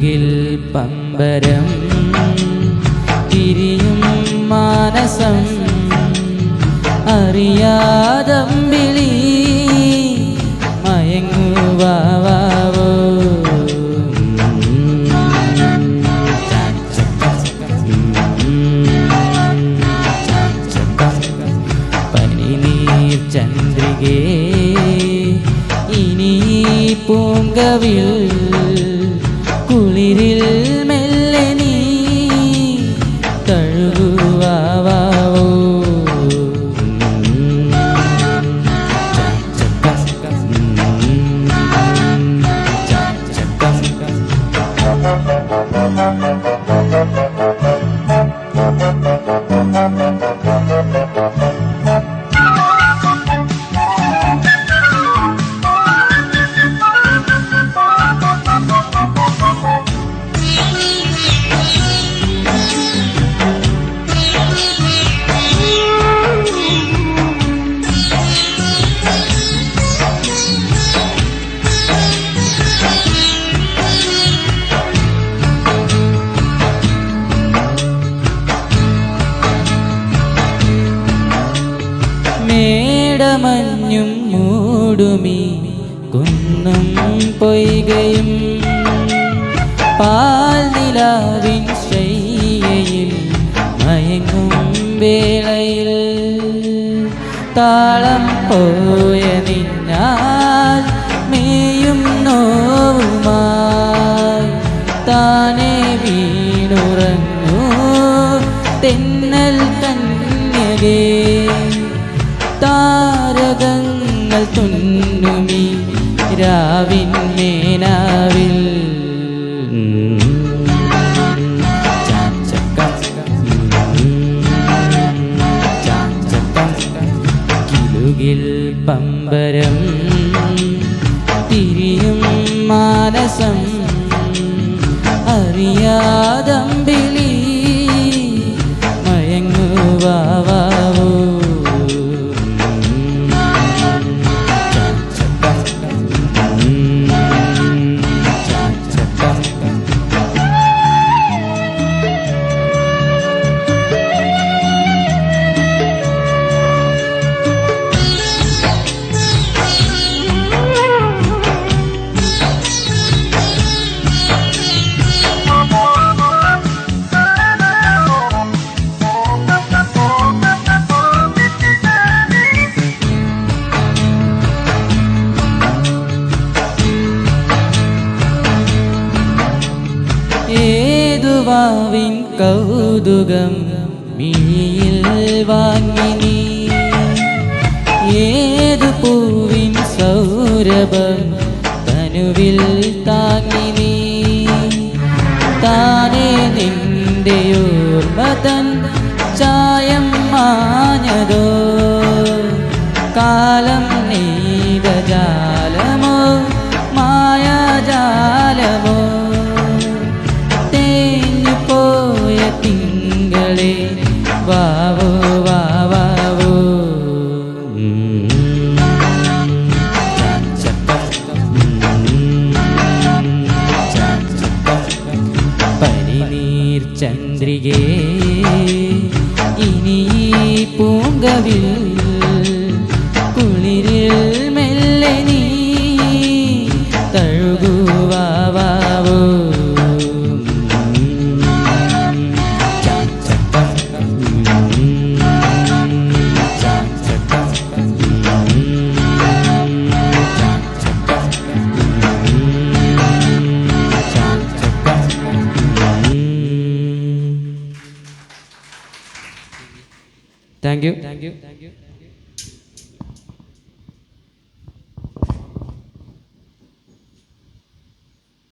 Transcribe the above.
കിലുകിൽ പമ്പരം തിരിയും മാനസം അറിയാതമ്പിളി മയങ്ങുവാവോ പനിനീർ ചന്ദ്രികേ ഇനി പൂങ്കവിൽ കുളിരിൽ മെല്ലെ നീ തഴുകുവാവോ മേടമഞ്ഞും മൂടുമീ കുന്നും പൊയ്കയും പാൽനിലാവിൻ ശയ്യയിൽ മയങ്ങും വേളയിൽ താളം പോയ നിന്നാൽ മേയും നോവുമായി താനെ വീണുറങ്ങൂ തെന്നൽ കന്യകേ താരകങ്ങൾ തുന്നുമീ രാവിൻ മേനാവിൽ കിലുകിൽ പമ്പരം തിരിയും മാനസം അറിയാതമ്പിളി മയങ്ങുവാവോ ഏതുവാവിൻ കൗതുകം മിഴിയിൽ വാങ്ങി നീ ഏതു പൂവിൻ സൗരഭം തനുവിൽ താങ്ങി നീ താനേ നിന്റെ ഓർമ്മതൻ ചായം മാഞ്ഞതോ കാലം നെയ്ത ജാലമോ മായാജാലമോ പോയ തിങ്കളെ വാവോ വാവോ പനിനീർ ചന്ദ്രികേ ഇനി പൂങ്കവിൽ കുളിരിൽ മെല്ലെ നീ തഴുകുവാവോ Thank you.